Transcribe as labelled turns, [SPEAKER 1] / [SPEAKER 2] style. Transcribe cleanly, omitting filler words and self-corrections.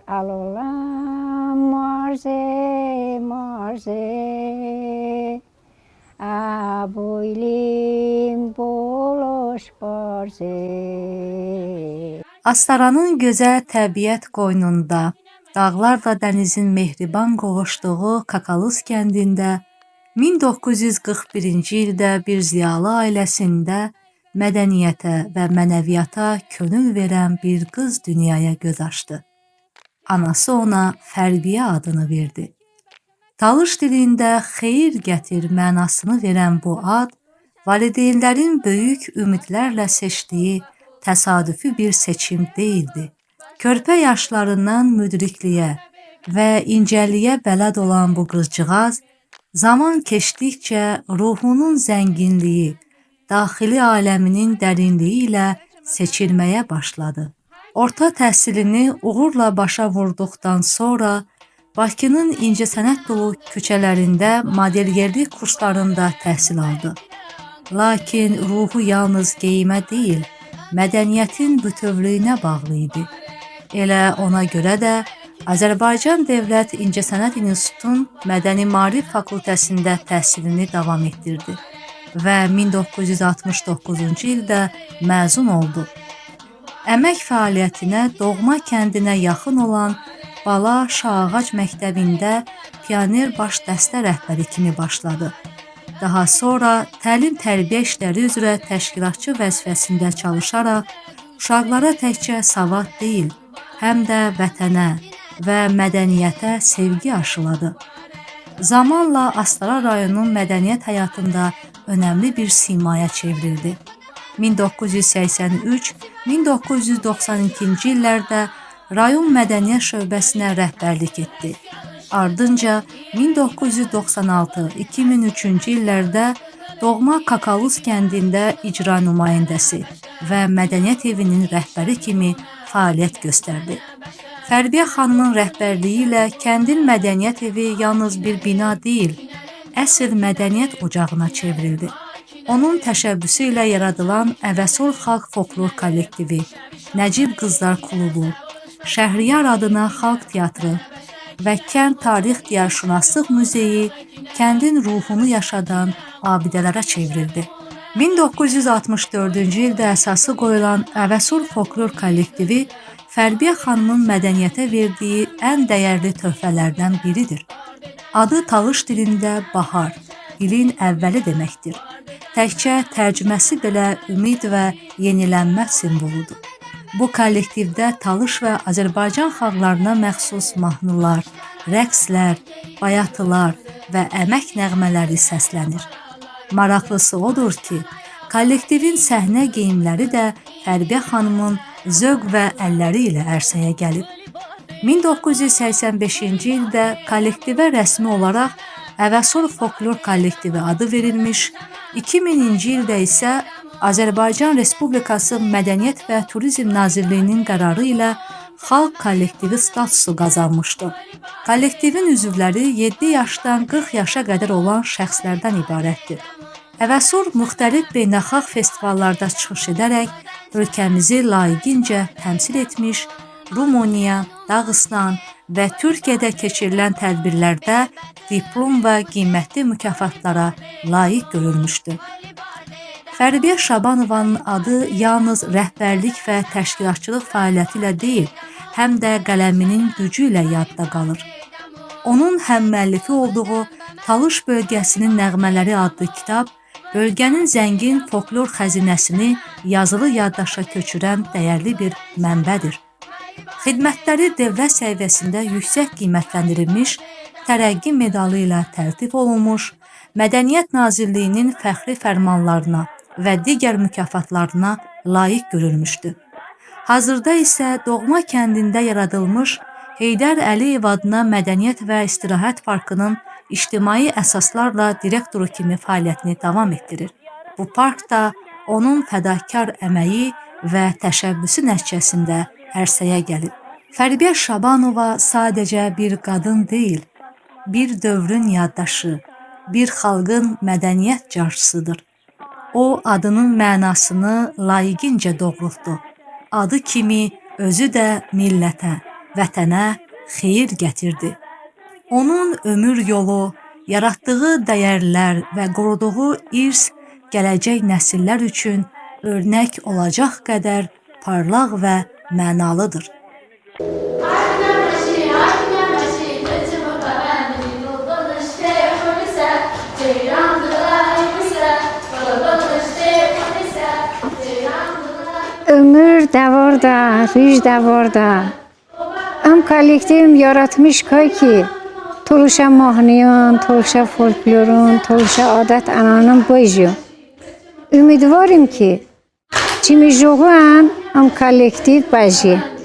[SPEAKER 1] Alolam morze morze aboylim boloş borze.
[SPEAKER 2] Astaranın gözəl təbiət qoynunda, dağlarla dənizin mehriban qovuşduğu Kakalız kəndində 1941-ci ildə bir ziyalı ailəsində mədəniyyətə və mənəviyyata könül verən bir qız dünyaya göz açdı. Anası ona Fərbiyə adını verdi. Talış dilində xeyir gətir mənasını verən bu ad, valideynlərin böyük ümidlərlə seçdiyi təsadüfi bir seçim deyildi. Körpə yaşlarından müdrikliyə və incəliyə bələd olan bu qızcığaz, zaman keçdikcə ruhunun zənginliyi, daxili aləminin dərinliyi ilə seçilməyə başladı. Orta təhsilini uğurla başa vurduqdan sonra Bakının incəsənət dolu küçələrində modelyerlik kurslarında təhsil aldı. Lakin ruhu yalnız geyimə deyil, mədəniyyətin bütövlüyünə bağlı idi. Elə ona görə də Azərbaycan Dövlət İncəsənət İnstitutunun Mədəni Maarif Fakültəsində təhsilini davam etdirdi və 1969-cu ildə məzun oldu. Əmək fəaliyyətinə doğma kəndinə yaxın olan Bala Şahağac məktəbində pioner baş dəstə rəhbəri kimi başladı. Daha sonra təlim-tərbiyə işləri üzrə təşkilatçı vəzifəsində çalışaraq uşaqlara təkcə savad deyil, həm də vətənə və mədəniyyətə sevgi aşıladı. Zamanla Astara rayonunun mədəniyyət həyatında önəmli bir simaya çevrildi. 1983-1992-ci illərdə rayon mədəniyyət şöbəsinə rəhbərlik etdi. Ardınca 1996-2003-cü illərdə doğma Kakalız kəndində icra nümayəndəsi və mədəniyyət evinin rəhbəri kimi fəaliyyət göstərdi. Fərbiyə xanımın rəhbərliyi ilə kəndin mədəniyyət evi yalnız bir bina deyil, əsl mədəniyyət ocağına çevrildi. Onun təşəbbüsü ilə yaradılan Əvəsol Xalq Folklor kollektivi, Nəcib Qızlar klubu, Şəhriyar adına xalq teatrı və kənd tarix diyarşünaslıq muzeyi kəndin ruhunu yaşadan abidələrə çevrildi. 1964-cü ildə əsası qoyulan Əvəsol Folklor kollektivi Fərbiyə xanımın mədəniyyətə verdiyi ən dəyərli töhfələrdən biridir. Adı Talış dilində bahar, ilin əvvəli deməkdir. Təkcə tərcüməsi belə ümid və yenilənmə simvoludur. Bu kollektivdə Talış və Azərbaycan xalqlarına məxsus mahnılar, rəqslər, bayatılar və əmək nəğmələri səslənir. Maraqlısı odur ki, kollektivin səhnə geyimləri də Fərbiyə xanımın zövq və əlləri ilə ərsəyə gəlib. 1985-ci ildə kollektivə rəsmi olaraq Əvəsol Folklor kollektivi adı verilmiş, 2000-ci ildə isə Azərbaycan Respublikası Mədəniyyət və Turizm Nazirliyinin qərarı ilə xalq kollektivi statusu qazanmışdı. Kollektivin üzvləri 7 yaşdan 40 yaşa qədər olan şəxslərdən ibarətdir. Əvəsol müxtəlif beynəlxalq festivallarda çıxış edərək ölkəmizi layiqincə təmsil etmiş, Rumıniya, Dağıstan və Türkiyədə keçirilən tədbirlərdə diplom və qiymətli mükafatlara layiq görülmüşdü. Fərbiyə Şabanovanın adı yalnız rəhbərlik və təşkilatçılıq fəaliyyəti ilə deyil, həm də qələminin gücü ilə yadda qalır. Onun həm müəllifi olduğu Talış bölgəsinin nəğmələri adlı kitab, bölgənin zəngin folklor xəzinəsini yazılı yaddaşa köçürən dəyərli bir mənbədir. Xidmətləri dövlət səviyyəsində yüksək qiymətləndirilmiş, tərəqqi medalı ilə təltif olunmuş, Mədəniyyət Nazirliyinin fəxri fərmanlarına və digər mükafatlarına layiq görülmüşdü. Hazırda isə doğma kəndində yaradılmış Heydər Əliyev adına Mədəniyyət və İstirahət Parkının ictimai əsaslarla direktoru kimi fəaliyyətini davam etdirir. Bu park da onun fədakar əməyi və təşəbbüsü nəticəsində ərsəyə gəlib. Fərbiyə Şabanova sadəcə bir qadın deyil, bir dövrün yaddaşı, bir xalqın mədəniyyət carçısıdır. O, adının mənasını layiqincə doğrultdu. Adı kimi özü də millətə, vətənə xeyir gətirdi. Onun ömür yolu, yaratdığı dəyərlər və qoruduğu irs gələcək nəsillər üçün örnək olacaq qədər parlaq və mənalıdır.
[SPEAKER 1] Ömür də var da, rüj də var da. Am kollektivim yaratmış ki, toluşa mahnıyan, toluşa folklorun, toluşa adet ananın boycu. Ümidvarım ki, çimi joğu am kollektiv başı.